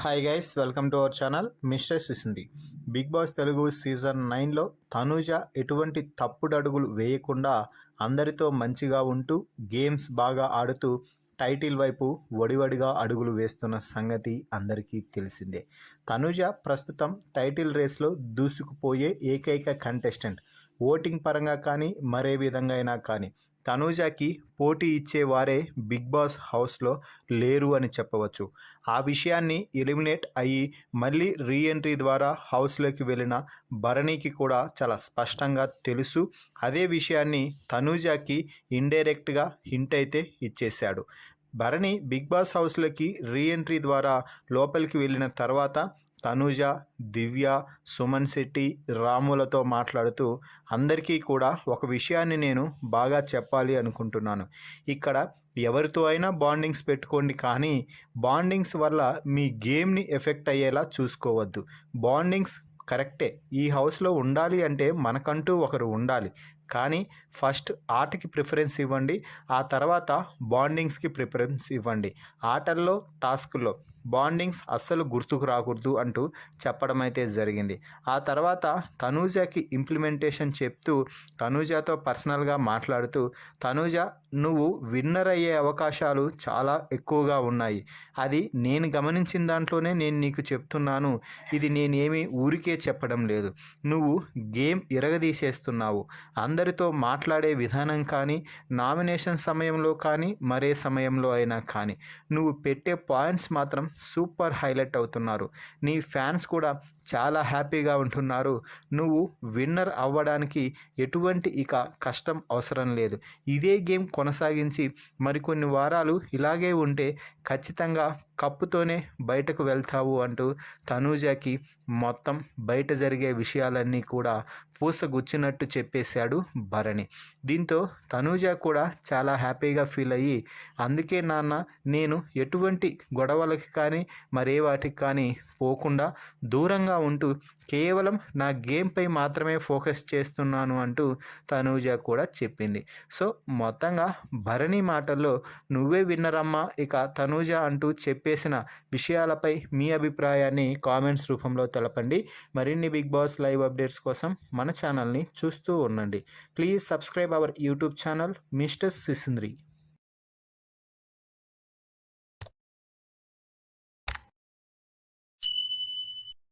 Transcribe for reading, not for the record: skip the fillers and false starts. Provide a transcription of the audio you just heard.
Hi guys, welcome to our channel mister సిసింది. Bigg Boss Telugu season 9లో తనూజ ఎటువంటి తప్పుడు అడుగులు వేయకుండా అందరితో మంచిగా ఉంటూ గేమ్స్ బాగా ఆడుతూ టైటిల్ వైపు వడివడిగా అడుగులు వేస్తున్న సంగతి అందరికీ తెలిసిందే. తనూజ ప్రస్తుతం టైటిల్ రేస్లో దూసుకుపోయే ఏకైక కంటెస్టెంట్. ఓటింగ్ పరంగా కానీ మరే విధంగా అయినా కానీ తనూజకి పోటీ ఇచ్చేవారే బిగ్ బాస్ హౌస్లో లేరు అని చెప్పవచ్చు. ఆ విషయాన్ని ఎలిమినేట్ అయ్యి మళ్ళీ రీఎంట్రీ ద్వారా హౌస్లోకి వెళ్ళిన భరణికి కూడా చాలా స్పష్టంగా తెలుసు. అదే విషయాన్ని తనూజకి ఇండైరెక్ట్గా హింట్ అయితే ఇచ్చేశాడు. భరణి బిగ్ బాస్ హౌస్లోకి రీఎంట్రీ ద్వారా లోపలికి వెళ్ళిన తర్వాత తనూజ, దివ్య, సుమన్ శెట్టి, రాములతో మాట్లాడుతూ అందరికీ కూడా ఒక విషయాన్ని నేను బాగా చెప్పాలి అనుకుంటున్నాను. ఇక్కడ ఎవరితో అయినా బాండింగ్స్ పెట్టుకోండి, కానీ బాండింగ్స్ వల్ల మీ గేమ్ని ఎఫెక్ట్ అయ్యేలా చూసుకోవద్దు. బాండింగ్స్ కరెక్టే, ఈ హౌస్లో ఉండాలి అంటే మనకంటూ ఒకరు ఉండాలి, కానీ ఫస్ట్ ఆటకి ప్రిఫరెన్స్ ఇవ్వండి, ఆ తర్వాత బాండింగ్స్కి ప్రిఫరెన్స్ ఇవ్వండి. ఆటల్లో టాస్క్లో బాండింగ్స్ అస్సలు గుర్తుకు రాకూడదు అంటూ చెప్పడం అయితే జరిగింది. ఆ తర్వాత తనూజకి ఇంప్లిమెంటేషన్ చెప్తూ తనూజతో పర్సనల్గా మాట్లాడుతూ, తనూజ నువ్వు విన్నర్ అయ్యే అవకాశాలు చాలా ఎక్కువగా ఉన్నాయి, అది నేను గమనించిన దాంట్లోనే నేను నీకు చెప్తున్నాను, ఇది నేనేమి ఊరికే చెప్పడం లేదు, నువ్వు గేమ్ ఇరగదీసేస్తున్నావు. అందరితో మాట్లాడే విధానం కానీ, నామినేషన్ సమయంలో కానీ, మరే సమయంలో అయినా కానీ నువ్వు పెట్టే పాయింట్స్ మాత్రం సూపర్ హైలైట్ అవుతున్నారు. నీ ఫ్యాన్స్ కూడా చాలా హ్యాపీగా ఉంటున్నారు. నువ్వు విన్నర్ అవ్వడానికి ఎటువంటి ఇక కష్టం అవసరం లేదు. ఇదే గేమ్ కొనసాగించి మరికొన్ని వారాలు ఇలాగే ఉంటే ఖచ్చితంగా కప్పుతోనే బయటకు వెళ్తావు అంటూ తనూజకి మొత్తం బయట జరిగే విషయాలన్నీ కూడా పూసగుచ్చినట్టు చెప్పేశాడు భరణి. దీంతో తనూజ కూడా చాలా హ్యాపీగా ఫీల్ అయ్యి, అందుకే నాన్న నేను ఎటువంటి గొడవలకి కానీ మరే వాటికి కానీ పోకుండా దూరంగా ఉంటూ కేవలం నా గేమ్పై మాత్రమే ఫోకస్ చేస్తున్నాను అంటూ తనూజ కూడా చెప్పింది. సో మొత్తంగా భరణి మాటల్లో నువ్వే విన్నరమ్మా ఇక తనూజ అంటూ చెప్పేసిన విషయాలపై మీ అభిప్రాయాన్ని కామెంట్స్ రూపంలో తెలపండి. మరిన్ని బిగ్ బాస్ లైవ్ అప్డేట్స్ కోసం మన ఛానల్ని చూస్తూ ఉండండి. Please subscribe our YouTube channel mister సిసింద్రి.